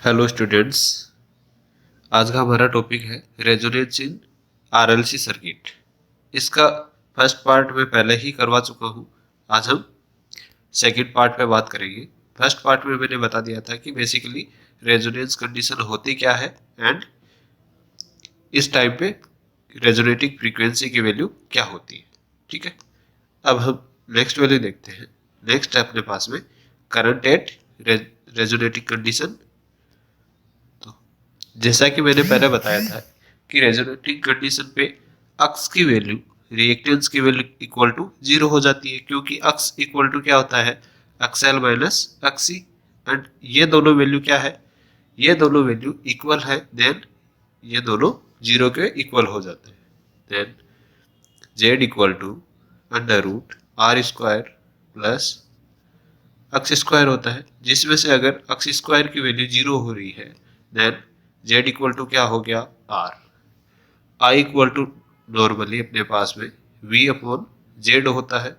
Hello students, आज का हमारा टॉपिक है रेजोनेंस इन आरएलसी सर्किट। इसका फर्स्ट पार्ट मैं पहले ही करवा चुका हूँ। आज हम सेकंड पार्ट पे बात करेंगे। फर्स्ट पार्ट में मैंने बता दिया था कि बेसिकली रेजोनेंस कंडीशन होती क्या है एंड इस टाइम पे रेजोनेटिंग फ्रीक्वेंसी की वैल्यू क्या होती है। ठीक है, अब हम नेक्स्ट वैल्यू देखते हैं। नेक्स्ट है अपने पास में करंट एट रेजोनेटिंग कंडीशन। जैसा कि मैंने पहले बताया था कि रेजोनेटिंग कंडीशन पे अक्स की वैल्यू रिएक्टेंस की वैल्यू इक्वल टू 0 हो जाती है, क्योंकि अक्स इक्वल टू क्या होता है, एक्सएल माइनस एक्सी। एंड ये दोनों वैल्यू क्या है, ये दोनों वैल्यू इक्वल है, देन ये दोनों 0 के इक्वल हो जाते हैं। Then Z equal to under root R square plus X square होता है, जिसमें से अगर अक्स स्क्वायर की वैल्यू 0 हो रही है देन जेड इक्वल टू क्या हो गया, R. I equal to normally अपने पास में वी अपॉन जेड होता है।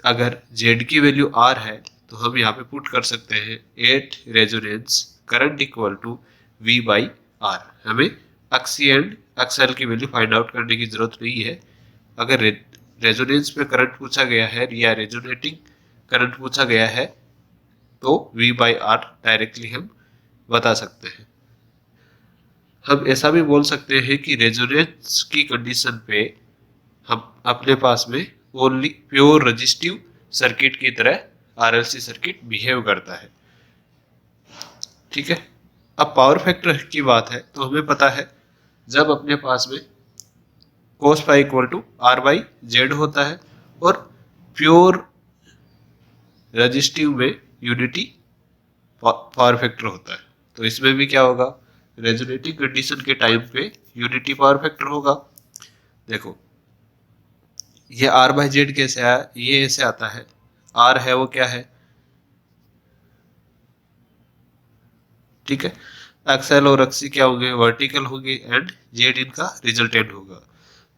अगर जेड की वैल्यू आर है तो हम यहाँ पे पुट कर सकते हैं 8 resonance current equal to V by R. हमें एक्सी एंड एक्सएल की वैल्यू फाइंड आउट करने की जरूरत नहीं है। अगर रेजोनेंस पे करंट पूछा गया है या रेजोनेटिंग करंट पूछा गया है तो वी बाई आर डायरेक्टली हम बता सकते हैं। हम ऐसा भी बोल सकते हैं कि रेजोनेंस की कंडीशन पे हम अपने पास में ओनली प्योर रजिस्टिव सर्किट की तरह आरएलसी सर्किट बिहेव करता है। ठीक है, अब पावर फैक्टर की बात है तो हमें पता है जब अपने पास में cos phi equal to R by Z होता है और प्योर रजिस्टिव में यूनिटी पावर फैक्टर होता है, तो इसमें भी क्या होगा, रेजोनेटिंग कंडीशन के टाइम पे यूनिटी पावर फैक्टर होगा। देखो ये आर बाई जेड कैसे आया, ये ऐसे आता है, आर है वो क्या है, ठीक है, एक्सएल और एक्सी क्या होंगे, वर्टिकल होंगे एंड जेड इनका रिजल्टेंट होगा।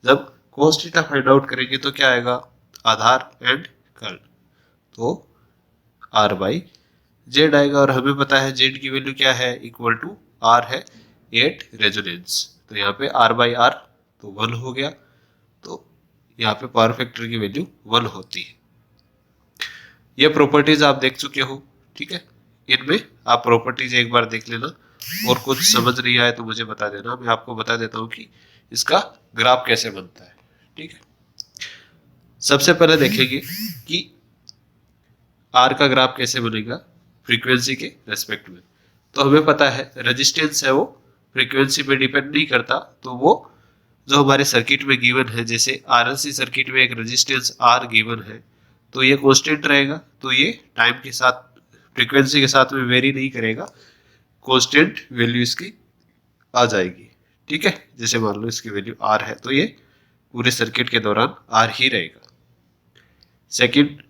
जब cos थीटा फाइंड आउट करेंगे तो क्या आएगा, आधार एंड कर्ल, तो आर बाई जेड आएगा। और हमें पता है जेड की वैल्यू क्या है, इक्वल टू आर है 8 रेजोनेंस, तो यहाँ पे आर बाई आर तो 1 हो गया, तो यहाँ पे पावर फैक्टर की वैल्यू 1 होती है। ये प्रॉपर्टीज आप देख चुके हो, ठीक है, इनमें आप प्रॉपर्टीज एक बार देख लेना और कुछ समझ नहीं आए तो मुझे बता देना, मैं आपको बता देता हूँ कि इसका ग्राफ कैसे बनता है। ठीक है, सबसे पहले देखेंगे कि आर का ग्राफ कैसे बनेगा फ्रीक्वेंसी के रेस्पेक्ट में। तो हमें पता है रेजिस्टेंस है वो फ्रीक्वेंसी पे डिपेंड नहीं करता, तो वो जो हमारे सर्किट में गिवन है, जैसे आरएलसी सर्किट में एक रेजिस्टेंस आर गिवन है तो ये कांस्टेंट रहेगा, तो ये टाइम के साथ फ्रीक्वेंसी के साथ में वेरी नहीं करेगा, कांस्टेंट वैल्यू इसकी आ जाएगी। ठीक है, जैसे मान लो इसकी वैल्यू आर है तो ये पूरे सर्किट के दौरान आर ही रहेगा। सेकंड,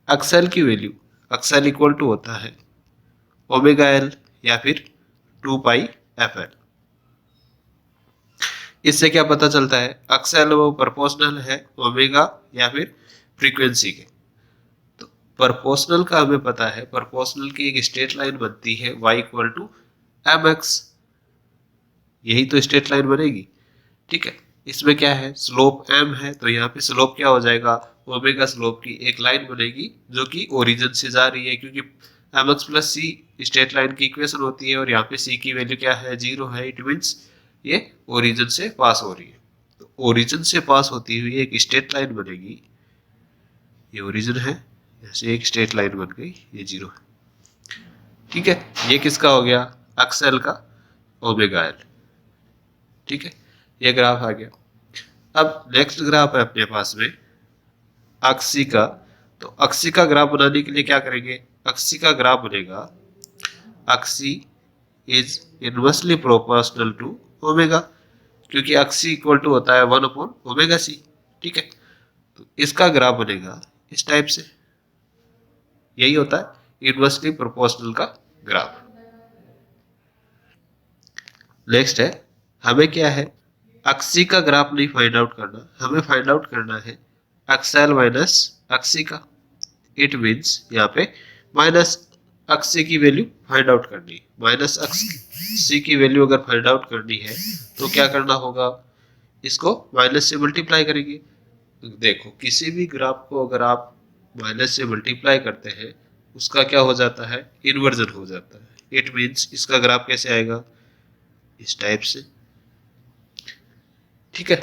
एक्सएल की वैल्यू, एक्सएल इक्वल टू होता है ओमेगा एल या फिर 2 पाई एफ एल। इससे क्या पता चलता है, एक्सएल वो प्रोपोर्शनल है ओमेगा या फिर फ्रीक्वेंसी के। तो प्रोपोर्शनल का हमें पता है, प्रोपोर्शनल की एक स्ट्रेट लाइन बनती है y equal to M X, यही तो स्ट्रेट लाइन बनेगी। ठीक है, इसमें क्या है, स्लोप m है तो यहाँ पे स्लोप क्या हो जाएगा, ओमेगा स्लोप की एक लाइन बनेगी जो कि ओरिजिन से जा रही है, क्योंकि एम एक्स प्लस सी स्ट्रेट लाइन की इक्वेशन होती है और यहाँ पे c की वैल्यू क्या है, 0 है, इट मीन्स ये ओरिजिन से पास हो रही है। तो ओरिजिन से पास होती हुई एक स्ट्रेट लाइन बनेगी, ये ओरिजिन है, जैसे एक स्ट्रेट लाइन बन गई, ये 0 है। ठीक है, ये किसका हो गया, एक्सएल का ओमेगा एल। ठीक है, ये ग्राफ आ गया। अब नेक्स्ट ग्राफ है अपने पास में अक्सी का। तो अक्सी का ग्राफ बनाने के लिए क्या करेंगे, अक्सी का ग्राफ बनेगा X C is inversely proportional to omega, क्योंकि अक्सी इक्वल टू होता है 1 अपॉन ओमेगा सी। ठीक है, तो इसका ग्राफ बनेगा इस टाइप से, यही होता है इनवर्सली प्रोपोर्शनल का ग्राफ। नेक्स्ट है, हमें क्या है, अक्सी का ग्राफ नहीं फाइंड आउट करना, हमें फाइंड आउट करना है एक्सएल माइनस अक्सी का। इट मीन्स यहाँ पे माइनस अक्स सी की वैल्यू फाइंड आउट करनी है। माइनस अक्स सी की वैल्यू अगर फाइंड आउट करनी है तो क्या करना होगा, इसको माइनस से मल्टीप्लाई करेंगे। देखो किसी भी ग्राफ को अगर आप माइनस से मल्टीप्लाई करते हैं उसका क्या हो जाता है, इन्वर्जन हो जाता है। इट मीन्स इसका ग्राफ कैसे आएगा, इस टाइप से, ठीक है।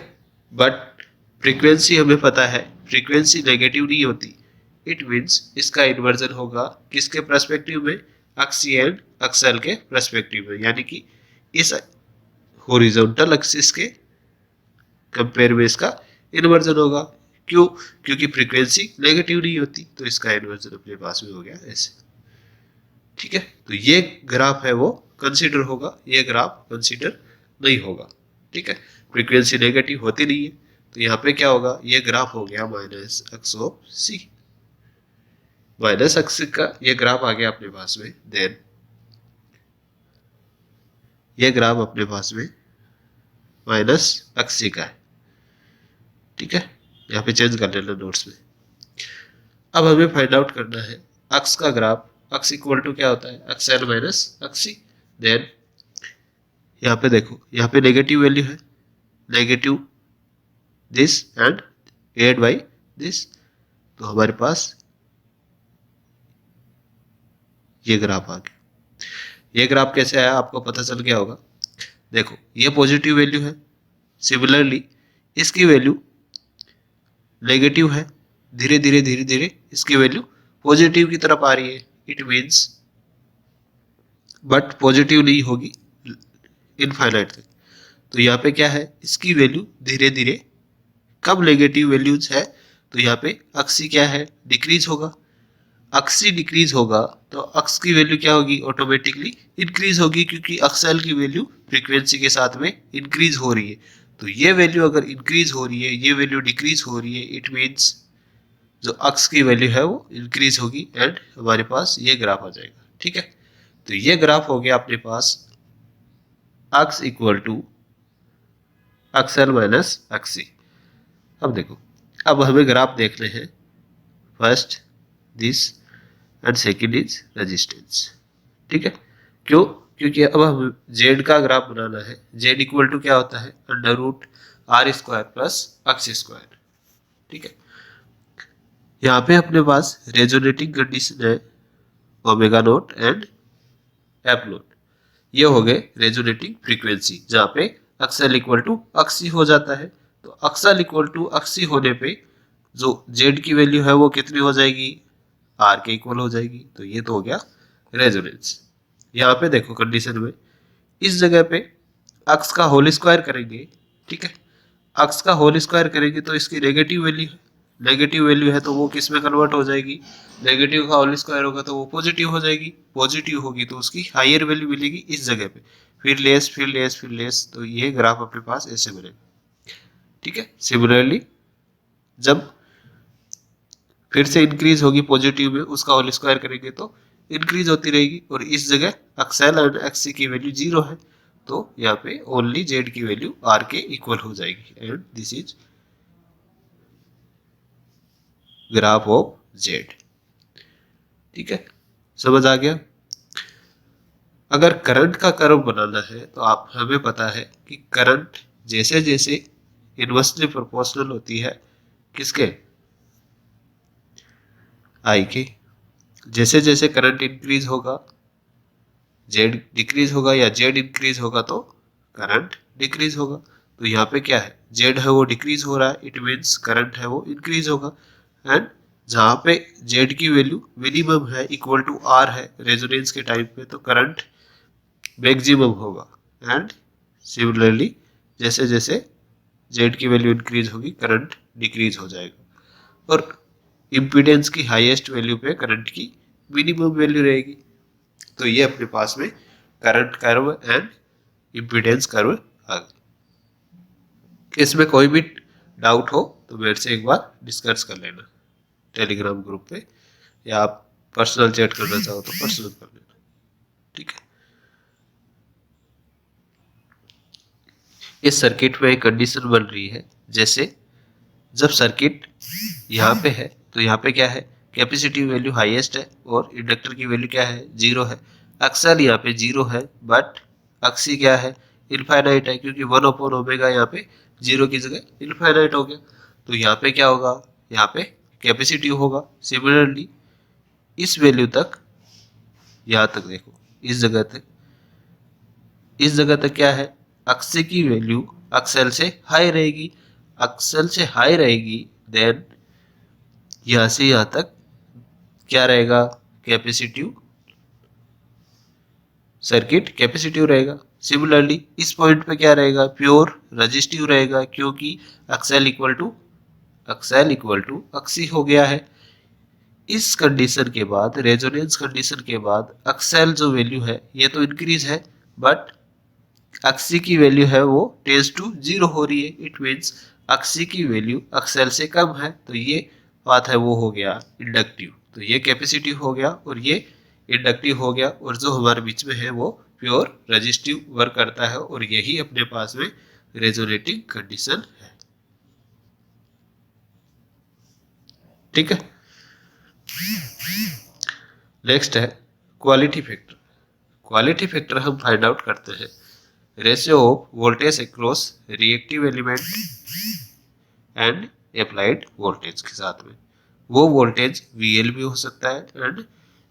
बट फ्रीक्वेंसी हमें पता है फ्रीक्वेंसी नेगेटिव नहीं होती। इट मीन्स इसका इन्वर्जन होगा किसके पर्सपेक्टिव में, अक्सी एंड एक्सल के पर्सपेक्टिव में, यानी कि इस हॉरिजॉन्टल एक्सिस के कंपेयर में इसका इन्वर्जन होगा। क्यों, क्योंकि फ्रीक्वेंसी नेगेटिव नहीं होती, तो इसका इन्वर्जन अपने पास में हो गया ऐसे, ठीक है। तो ये ग्राफ है वो कंसीडर होगा, ये ग्राफ कंसीडर नहीं होगा, ठीक है। फ्रीक्वेंसी नेगेटिव होती नहीं है, तो यहाँ पे क्या होगा, ये ग्राफ हो गया minus X of C, minus X का ये ग्राफ आ गया अपने पास में। देन ये ग्राफ अपने पास में माइनस एक्स सी का है, ठीक है। यहाँ पे चेंज कर लेना नोट्स में। अब हमें फाइंड आउट करना है अक्स का ग्राफ, अक्स इक्वल टू क्या होता है, X L minus X C. Then यहाँ पे देखो, यहाँ पे नेगेटिव वैल्यू है, negative this and add by this, तो हमारे पास ये ग्राफ आ गया। ये ग्राफ कैसे आया आपको पता चल गया होगा। देखो ये पॉजिटिव वैल्यू है, सिमिलरली इसकी वैल्यू नेगेटिव है, धीरे धीरे इसकी वैल्यू पॉजिटिव की तरफ आ रही है। इट मीन्स बट पॉजिटिव नहीं होगी इनफाइनाइट तक। तो यहाँ पे क्या है, इसकी वैल्यू धीरे धीरे कब नेगेटिव वैल्यूज है, तो यहाँ पे अक्सी क्या है, डिक्रीज होगा। अक्सी डिक्रीज होगा तो अक्स की वैल्यू क्या होगी, ऑटोमेटिकली इंक्रीज होगी, क्योंकि अक्सल की वैल्यू फ्रीक्वेंसी के साथ में इंक्रीज हो रही है। तो ये वैल्यू अगर इंक्रीज हो रही है, ये वैल्यू डिक्रीज हो रही है, इट मीन्स जो अक्स की वैल्यू है वो इंक्रीज होगी एंड हमारे पास ये ग्राफ आ जाएगा, ठीक है। तो ये ग्राफ हो गया अपने पास X equal to X L minus X C. अब देखो, अब हमें ग्राफ देखने हैं, first this and second is resistance, ठीक है। क्यों, क्योंकि अब हम जेड का ग्राफ बनाना है। जेड इक्वल टू क्या होता है, under root R square plus X square, ठीक है। यहाँ पे अपने पास रेजोनेटिंग कंडीशन है omega naught and F naught, ये हो गए रेजोनेटिंग फ्रीक्वेंसी, जहाँ पे अक्सल इक्वल टू अक्सी हो जाता है। तो अक्सल इक्वल टू अक्सी होने पे जो जेड की वैल्यू है वो कितनी हो जाएगी, आर के इक्वल हो जाएगी। तो ये तो हो गया रेजोनेंस। यहाँ पे देखो कंडीशन में इस जगह पे अक्स का होल स्क्वायर करेंगे, ठीक है। अक्स का होल स्क्वायर करेंगे तो इसकी नेगेटिव वैल्यू है, नेगेटिव वैल्यू है तो वो किस में कन्वर्ट हो जाएगी, नेगेटिव का होल स्क्वायर होगा तो वो पॉजिटिव हो जाएगी, पॉजिटिव होगी तो उसकी हायर वैल्यू मिलेगी इस जगह पे, फिर लेस फिर लेस फिर लेस। तो ये ग्राफ अपने पास ऐसे बनेगा, ठीक है। सिमिलरली जब फिर से इंक्रीज होगी पॉजिटिव में, उसका होल स्क्वायर करेंगे तो इंक्रीज होती रहेगी, और इस जगह एक्सएल एंड एक्ससी की वैल्यू 0 है, तो यहाँ पे ओनली जेड की वैल्यू आर के इक्वल हो जाएगी and this is graph of Z, ठीक है। समझ आ गया। अगर करंट का कर्व बनाना है तो आप हमें पता है कि करंट जैसे जैसे इनवर्सली प्रोपोर्शनल होती है किसके, आई के। जैसे जैसे करंट इंक्रीज होगा जेड डिक्रीज होगा, या जेड इंक्रीज होगा तो करंट डिक्रीज होगा। तो यहाँ पे क्या है, जेड है वो डिक्रीज हो रहा है, इट मीन्स करंट है वो इंक्रीज होगा। एंड जहाँ पे जेड की वैल्यू मिनिमम है इक्वल टू आर है रेजोनेंस के टाइम पे, तो करंट मैक्सिमम होगा। एंड सिमिलरली जैसे जैसे जेड की वैल्यू इंक्रीज होगी करंट डिक्रीज हो जाएगा, और इम्पीडेंस की हाईएस्ट वैल्यू पे करंट की मिनिमम वैल्यू रहेगी। तो ये अपने पास में current curve and impedance curve आ गए। इसमें कोई भी डाउट हो तो मेरे से एक बार डिस्कस कर लेना टेलीग्राम ग्रुप पे, या आप पर्सनल चैट करना चाहो तो पर्सनल कर लेना, ठीक है। इस सर्किट में एक कंडीशन बन रही है, जैसे जब सर्किट यहाँ पे है तो यहाँ पे क्या है कैपेसिटिव वैल्यू हाईएस्ट है और इंडक्टर की वैल्यू क्या है, 0 है। अक्सर यहाँ पे 0 है बट अक्सी क्या है, इनफाइनाइट है, क्योंकि 1/ओमेगा यहाँ पे 0 की जगह इनफाइनाइट हो गया। तो यहाँ पे क्या होगा, यहाँ पे कैपेसिटिव होगा। सिमिलरली इस वैल्यू तक, यहाँ तक देखो, इस जगह तक क्या है, अक्से की वैल्यू अक्सेल से हाई रहेगी। अक्सेल से हाई रहेगी देन यहाँ से यहाँ तक क्या रहेगा, कैपेसिटिव सर्किट कैपेसिटिव रहेगा। सिमिलरली इस पॉइंट पे क्या रहेगा, प्योर रजिस्टिव रहेगा, क्योंकि अक्सेल इक्वल टू अक्सी हो गया है। इस कंडीशन के बाद, रेजोनेंस कंडीशन के बाद, अक्सेल जो वैल्यू है ये तो इंक्रीज है बट अक्सी की वैल्यू है वो टेंस टू 0 हो रही है। इट मीन्स अक्सी की वैल्यू अक्सेल से कम है, तो ये बात है वो हो गया इंडक्टिव। तो ये कैपेसिटिव हो गया और ये इंडक्टिव हो गया, और जो हमारे बीच में है वो प्योर रजिस्टिव वर्क करता है, और यही अपने पास में रेजोनेटिंग कंडीशन है। ठीक है, नेक्स्ट है क्वालिटी फैक्टर। क्वालिटी फैक्टर हम फाइंड आउट करते हैं ratio of voltage across reactive element and applied voltage के साथ में। वो वोल्टेज VL भी हो सकता है एंड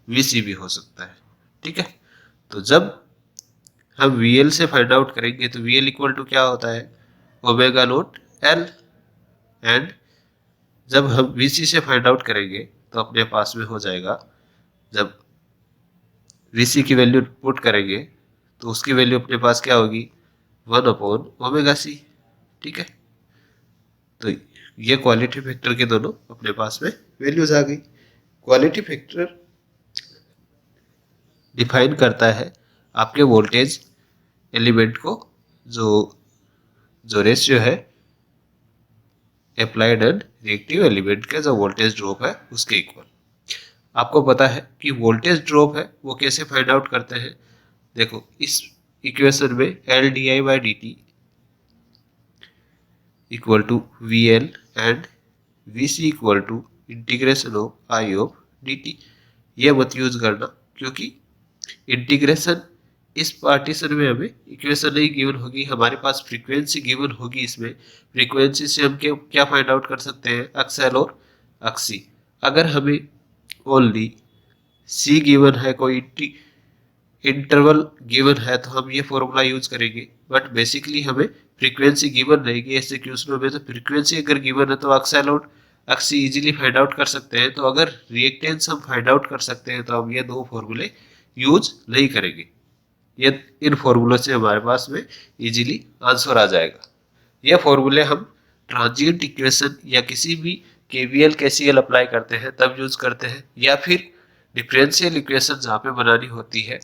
VC भी हो सकता है। ठीक है, तो जब हम VL से फाइंड आउट करेंगे तो VL इक्वल टू क्या होता है, ओमेगा नॉट L, एंड जब हम VC से फाइंड आउट करेंगे तो अपने पास में हो जाएगा, जब VC की वैल्यू पुट करेंगे तो उसकी वैल्यू अपने पास क्या होगी, 1/ओमेगा C। ठीक है, तो ये क्वालिटी फैक्टर के दोनों अपने पास में वैल्यूज आ गई। क्वालिटी फैक्टर डिफाइन करता है आपके वोल्टेज एलिमेंट को, जो रेशियो है अप्लाइड एंड रिएक्टिव एलिमेंट का जो वोल्टेज ड्रॉप है उसके इक्वल। आपको पता है कि वोल्टेज ड्रॉप है वो कैसे फाइंड आउट करते हैं, देखो इस इक्वेशन में LdI/dt equal to VL and VC equal to integration of I of dt। ये मत यूज करना, क्योंकि इंटीग्रेशन इस पार्टीशन में हमें इक्वेशन नहीं गिवन होगी, हमारे पास फ्रीक्वेंसी गिवन होगी। इसमें फ्रीक्वेंसी से हम क्या फाइंड आउट कर सकते हैं, अक्सेल और अक्सी। अगर हमें ओनली C गिवन है, कोई इंटरवल गिवन है, तो हम ये फॉर्मूला यूज करेंगे, बट बेसिकली हमें फ्रीक्वेंसी गिवन रहेगी। ऐसे क्वेश्चनों में तो फ्रीक्वेंसी अगर गिवन है तो अक्सेल और अक्सी इजीली फाइंड आउट कर सकते हैं। तो अगर रिएक्टेंस हम फाइंड आउट कर सकते हैं तो हम ये दो फॉर्मूले यूज नहीं करेंगे। ये इन फॉर्मूलों से हमारे पास में इजीली आंसर आ जाएगा। ये फॉर्मूले हम ट्रांजिएंट इक्वेशन या किसी भी KVL KCL अप्लाई करते हैं तब यूज करते हैं, या फिर डिफरेंशियल इक्वेशन जहाँ पे बनानी होती है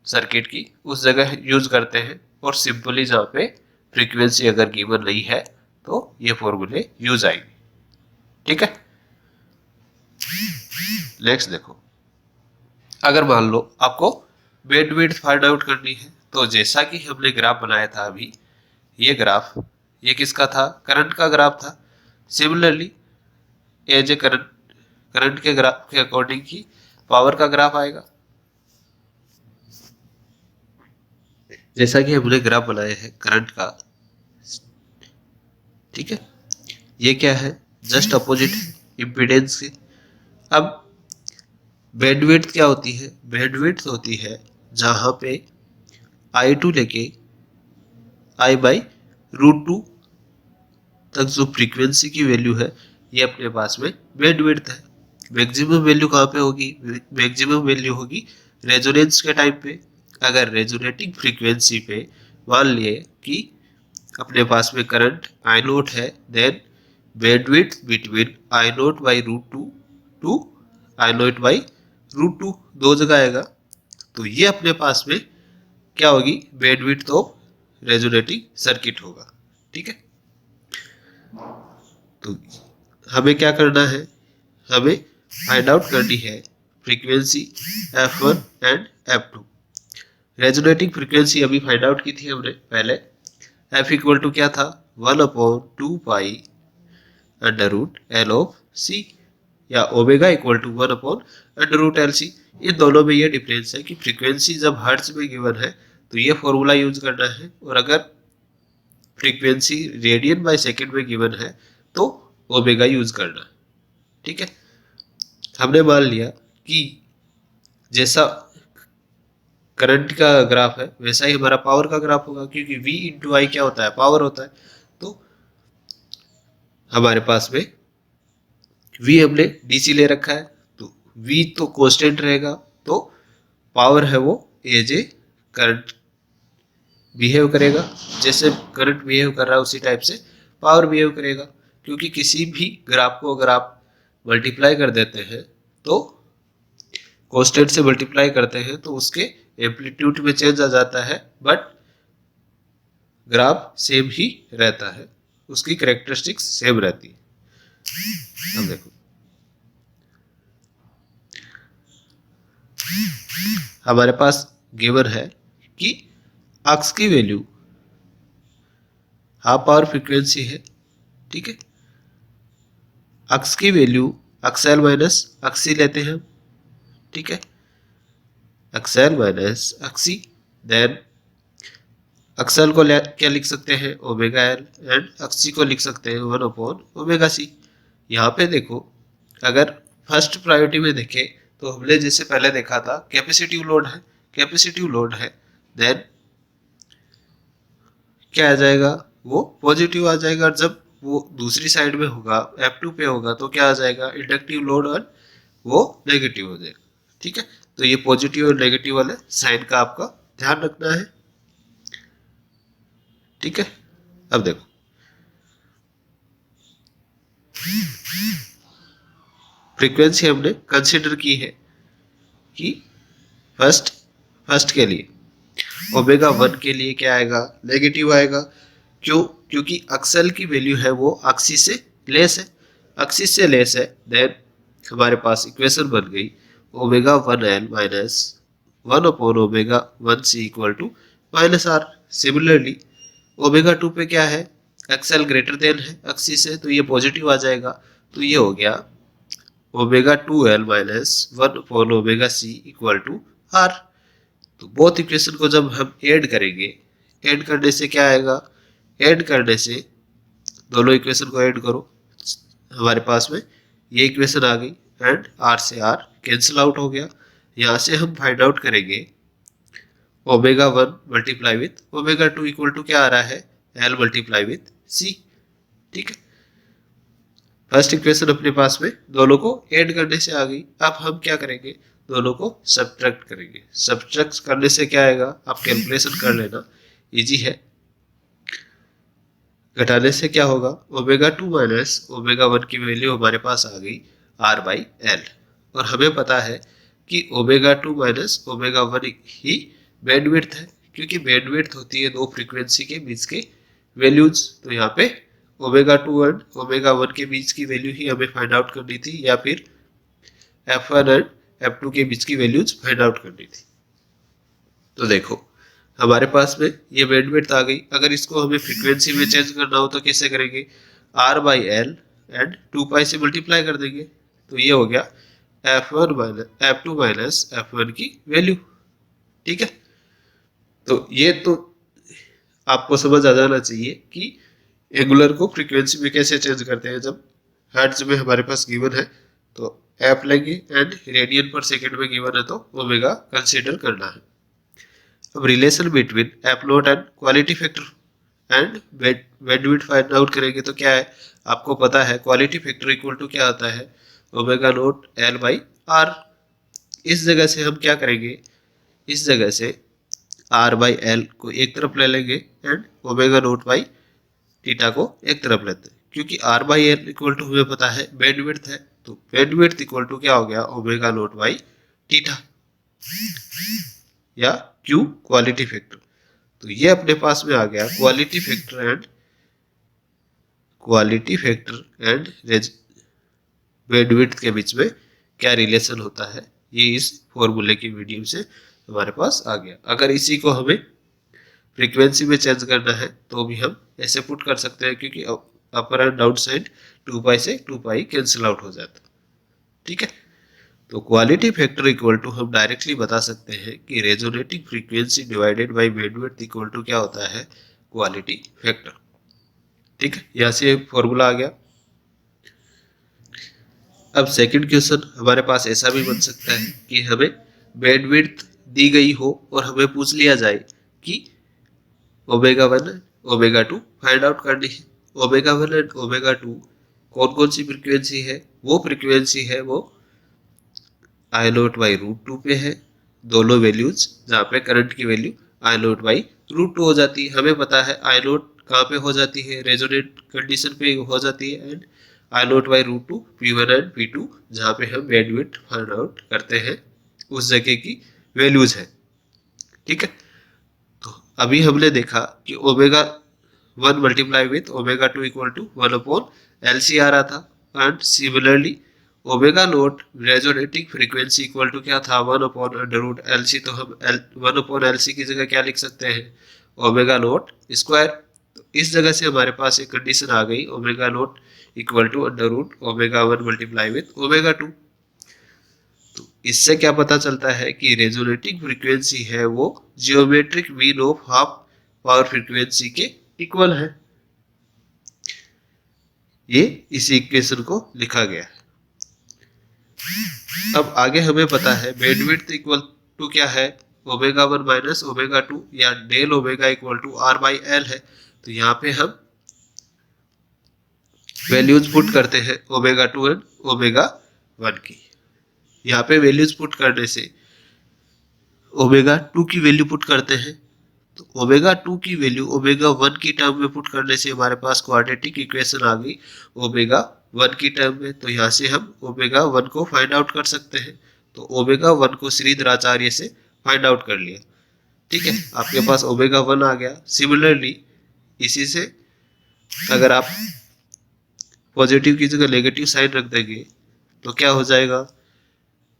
सर्किट की उस जगह यूज करते हैं, और सिंपली जहाँ पे फ्रीक्वेंसी अगर गिवन नहीं है तो ये फॉर्मूले यूज आएंगे। ठीक है, नेक्स्ट देखो, अगर मान लो आपको बैंडविड्थ फाइंड आउट करनी है, तो जैसा कि हमने ग्राफ बनाया था अभी, ये ग्राफ ये किसका था, करंट का ग्राफ था। सिमिलरली एज ए करंट के ग्राफ के अकॉर्डिंग ही पावर का ग्राफ आएगा। जैसा कि हमने ग्राफ बनाया है करंट का, ठीक है, ये क्या है, जस्ट अपोजिट इम्पीडेंस के। अब बैंडविड्थ क्या होती है, बैंडविड्थ होती है जहां पे I2 लेके I/√2 तक जो फ्रीक्वेंसी की वैल्यू है ये अपने पास में बैंडविड्थ है। मैक्सिमम वैल्यू कहाँ पे होगी, मैक्सिमम वैल्यू होगी रेजोनेंस के टाइम पे। अगर रेजोनेटिंग फ्रीक्वेंसी पे मान लिए कि अपने पास में करंट I0 है, then bandwidth between I0/√2 to I0/√2 दो जगह आएगा। तो ये अपने पास में क्या होगी, बैंडविड्थ ऑफ रेजोनेटिंग सर्किट होगा। ठीक है, तो हमें क्या करना है, हमें फाइंड आउट करनी है frequency F1 and F2। Resonating frequency अभी फाइंड आउट की थी हमने पहले, F इक्वल टू क्या था, 1/2 पाई √L ऑफ C। या ओमेगा इक्वल टू 1/√LC। इन दोनों में ये डिफरेंस है कि फ्रीक्वेंसी जब हर्ट्ज में गिवन है तो ये फॉर्मूला यूज करना है, और अगर फ्रीक्वेंसी रेडियन बाय सेकंड में गिवन है तो ओमेगा यूज करना है। ठीक है, हमने मान लिया कि जैसा करंट का ग्राफ है वैसा ही हमारा पावर का ग्राफ होगा, क्योंकि V इंटू आई क्या होता है, पावर होता है। तो हमारे पास में V हमने DC ले रखा है तो V तो कांस्टेंट रहेगा, तो पावर है वो एज ए करंट बिहेव करेगा। जैसे करंट बिहेव कर रहा है उसी टाइप से पावर बिहेव करेगा, क्योंकि किसी भी ग्राफ को अगर आप मल्टीप्लाई कर देते हैं तो कांस्टेंट से मल्टीप्लाई करते हैं तो उसके एम्पलीट्यूड में चेंज आ जाता है, बट ग्राफ सेम ही रहता है, उसकी कैरेक्टरिस्टिक्स सेम रहती है। अब देखो हमारे पास गिवन है कि अक्स की वैल्यू हाफ पावर फ्रीक्वेंसी है। ठीक है, अक्स की वैल्यू अक्सएल माइनस अक्सी लेते हैं हम। ठीक है, अक्सएल माइनस अक्सी, देन अक्सएल को क्या लिख सकते हैं, ओमेगा एल, एंड अक्सी को लिख सकते हैं 1/ओमेगा सी। यहाँ पे देखो अगर फर्स्ट प्रायोरिटी में देखें तो हमने जैसे पहले देखा था कैपेसिटिव लोड है, कैपेसिटिव लोड है, देन क्या आ जाएगा, वो पॉजिटिव आ जाएगा। और जब वो दूसरी साइड में होगा F2 पे होगा तो क्या आ जाएगा, इंडक्टिव लोड, और वो नेगेटिव हो जाएगा। ठीक है, तो ये पॉजिटिव और नेगेटिव वाले साइन का आपका ध्यान रखना है। ठीक है, अब देखो फ्रीक्वेंसी हमने कंसीडर की है कि फर्स्ट के लिए ओमेगा 1 के लिए क्या आएगा, नेगेटिव आएगा। क्यों, क्योंकि अक्सल की वैल्यू है वो एक्सिस से लेस है, एक्सिस से लेस है। देन हमारे पास इक्वेशन बन गई ओमेगा 1L माइनस 1/ओमेगा 1C equal to -R। Similarly omega 2 पे क्या है, एक्सएल ग्रेटर देन है एक्सिस से, तो ये पॉजिटिव आ जाएगा। तो ये हो गया ओमेगा 2L माइनस 1/ओमेगा C इक्वल टू R। तो बोथ इक्वेशन को जब हम ऐड करेंगे, ऐड करने से क्या आएगा, ऐड करने से दोनों इक्वेशन को ऐड करो, हमारे पास में ये इक्वेशन आ गई, एंड R से R कैंसिल आउट हो गया। यहाँ से हम फाइंड आउट करेंगे omega 1 multiply with omega 2 equal to क्या आ रहा है, L मल्टीप्लाई विथ C। ठीक है, फर्स्ट इक्वेशन अपने पास में दोनों को ऐड करने से आ गई। अब हम क्या करेंगे, दोनों को सब्ट्रैक्ट करेंगे। सब्ट्रैक्ट करने से क्या आएगा, आप कैलकुलेशन कर लेना, इजी है। घटाने से क्या होगा, ओमेगा 2 माइनस ओमेगा 1 की वैल्यू हमारे पास आ गई R/L, और हमें पता है कि ओमेगा 2 माइनस ओमेगा 1 ही बैंडविड्थ है, क्योंकि बैंडविड्थ होती है दो फ्रीक्वेंसी के बीच के वैल्यूज। तो यहाँ पे ओमेगा 2 और ओमेगा 1 के बीच की वैल्यू ही हमें फाइंड आउट करनी थी, या फिर F1 और F2 के बीच की वैल्यूज फाइंड आउट करनी थी। तो देखो हमारे पास में ये बैंडविड्थ आ गई। अगर इसको हमें फ्रीक्वेंसी में चेंज करना हो तो कैसे करेंगे, R/L एंड 2π से मल्टीप्लाई कर देंगे। तो ये हो गया F2 माइनस F1 की वैल्यू। ठीक है, तो ये तो आपको समझ आ जाना चाहिए कि एंगुलर को फ्रीक्वेंसी में कैसे चेंज करते हैं। जब हर्ट्ज में हमारे पास गिवन है तो एफ लेंगे, एंड रेडियन पर सेकंड में गिवन है तो ओमेगा कंसीडर करना है। अब relation between F not and quality factor and bandwidth find out करेंगे तो क्या है, आपको पता है क्वालिटी फैक्टर इक्वल टू क्या आता है, ओमेगा नॉट L/R। इस जगह से हम क्या करेंगे, इस जगह से R/L को एक तरफ ले लेंगे and omega naught by theta को एक तरफ लेते हैं, क्योंकि R/L इक्वल टू हमें पता है बैंडविड्थ है, तो बैंडविड्थ इक्वल टू क्या हो गया, ओमेगा नॉट बाई थीटा, या Q क्वालिटी फैक्टर। तो ये अपने पास में आ गया क्वालिटी फैक्टर एंड बैंडविड्थ के बीच में क्या रिलेशन होता है, ये इस फॉर्मूले की मीडियम से हमारे पास आ गया। अगर इसी को हमें फ्रीक्वेंसी में चेंज करना है तो भी हम ऐसे पुट कर सकते हैं, क्योंकि अपर एंड डाउन साइड 2π से 2π कैंसिल आउट हो जाता है। ठीक है। तो क्वालिटी फैक्टर इक्वल टू हम डायरेक्टली बता सकते हैं कि resonating frequency divided by bandwidth equal to क्या होता है, क्वालिटी फैक्टर। ठीक है, यहाँ से फॉर्मूला आ गया। अब सेकंड क्वेश्चन हमारे पास ऐसा भी बन सकता है कि हमें बैंडविड्थ दी गई हो और हमें पूछ लिया जाए कि ओमेगा 1 ओमेगा 2 फाइंड आउट करनी है। ओमेगा 1 एंड ओमेगा 2 कौन कौन सी फ्रीक्वेंसी है, वो फ्रीक्वेंसी है वो आई नोट बाई रूट 2 पे है, दोनों वैल्यूज, जहाँ पे करंट की value I naught by root 2 हो जाती है। हमें पता है आई नोट कहाँ पे हो जाती है, रेजोनेट कंडीशन पे हो जाती है, and I naught by root 2 P1 and P2 जहाँ पे हम बैंडविड्थ फाइंड आउट करते हैं उस जगह की वैल्यूज है। ठीक है, तो अभी हमने देखा कि omega 1 multiply with omega 2 equal to 1 upon LC आ रहा था, and similarly omega naught resonating frequency equal to क्या था, 1 अपॉन अंडर रूट LC। तो हम 1 अपॉन LC की जगह क्या लिख सकते हैं, ओमेगा नोट स्क्वायर। तो इस जगह से हमारे पास एक कंडीशन आ गई, omega naught equal to under root omega 1 multiply with omega 2। तो इससे क्या पता चलता है कि रेजोनेटिंग फ्रीक्वेंसी है वो geometric mean of half power frequency के इक्वल है। ये इस इक्वेशन को लिखा गया है। अब आगे हमें पता है बैंडविड्थ इक्वल टू क्या है, ओमेगा 1 माइनस ओमेगा 2 या del omega equal to R by L है। तो यहाँ पे हम वैल्यूज पुट करते हैं ओमेगा 2 एंड ओमेगा 1 की। यहाँ पे वैल्यूज पुट करने से ओमेगा 2 की वैल्यू पुट करते हैं, तो ओमेगा 2 की वैल्यू ओमेगा 1 की टर्म में पुट करने से हमारे पास क्वाड्रेटिक इक्वेशन आ गई ओमेगा 1 की टर्म में। तो यहाँ से हम ओमेगा 1 को फाइंड आउट कर सकते हैं। तो ओमेगा 1 को श्रीधराचार्य से फाइंड आउट कर लिया। ठीक है, आपके पास ओमेगा 1 आ गया। सिमिलरली इसी से अगर आप पॉजिटिव की जगह नेगेटिव साइन रख देंगे तो क्या हो जाएगा,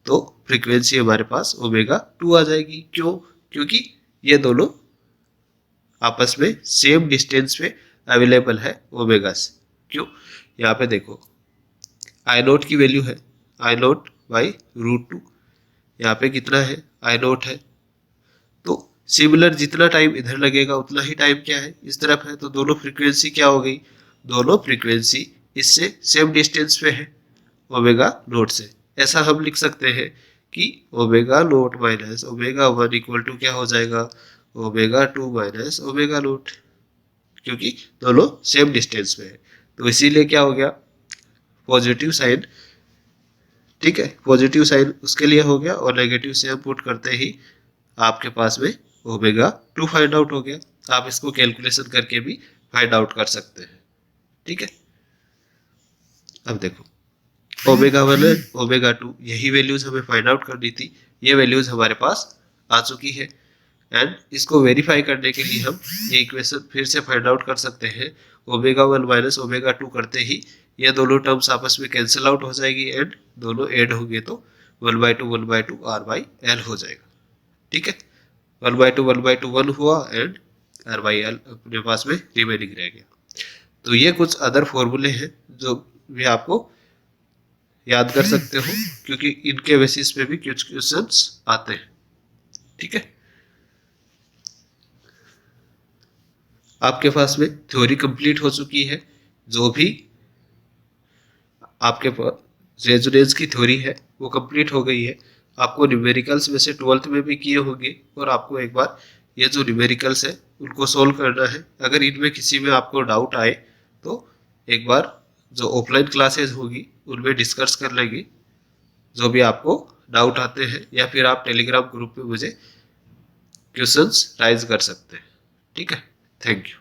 तो फ्रीक्वेंसी हमारे पास ओमेगा 2 आ जाएगी। क्यों, क्योंकि ये दोनों आपस में सेम डिस्टेंस पे अवेलेबल है ओमेगा से। क्यों, यहाँ पे देखो आई नोट की वैल्यू है आई नोट बाई रूट 2, यहाँ पे कितना है आई नोट है। तो सिमिलर जितना टाइम इधर लगेगा उतना ही टाइम क्या है इस तरफ है। तो दोनों फ्रीक्वेंसी क्या हो गई, दोनों फ्रीक्वेंसी इससे सेम डिस्टेंस पे है ओमेगा नोट से। ऐसा हम लिख सकते हैं कि omega naught minus omega 1 equal to क्या हो जाएगा, ओमेगा 2 माइनस ओमेगा नोट, क्योंकि दोनों सेम डिस्टेंस पे है। तो इसीलिए क्या हो गया, पॉजिटिव साइन। ठीक है, पॉजिटिव साइन उसके लिए हो गया और नेगेटिव से हम पुट करते ही आपके पास में ओमेगा 2 फाइंड आउट हो गया। आप इसको कैलकुलेशन करके भी फाइंड आउट कर सकते हैं। ठीक है, अब देखो ओमेगा 1 ओमेगा 2 यही वैल्यूज हमें फाइंड आउट करनी थी, ये वैल्यूज हमारे पास आ चुकी है। एंड इसको वेरीफाई करने के लिए हम ये इक्वेशन फिर से फाइंड आउट कर सकते हैं। ओमेगा 1 माइनस ओमेगा 2 करते ही ये दोनों टर्म्स आपस में कैंसिल आउट हो जाएगी एंड दोनों ऐड होंगे तो 1/2 R बाई L हो जाएगा। ठीक है, 1/2 1 हुआ एंड R बाई L अपने पास में रिमेनिंग रह गया। तो ये कुछ अदर फॉर्मूले हैं जो भी आपको याद कर सकते हो, क्योंकि इनके बेसिस पे भी कुछ क्वेश्चंस आते हैं। ठीक है, आपके पास में थ्योरी कंप्लीट हो चुकी है। जो भी आपके पास रेजोनेंस की थ्योरी है वो कंप्लीट हो गई है। आपको न्यूमेरिकल्स में से 12th में भी किए होंगे और आपको एक बार ये जो न्यूमेरिकल्स है उनको सोल्व करना है। अगर इनमें किसी में आपको डाउट आए तो एक बार जो ऑफलाइन क्लासेज होगी उनमें डिस्कस कर लेंगे जो भी आपको डाउट आते हैं, या फिर आप टेलीग्राम ग्रुप पे मुझे क्वेश्चंस राइज कर सकते हैं। ठीक है, थैंक यू।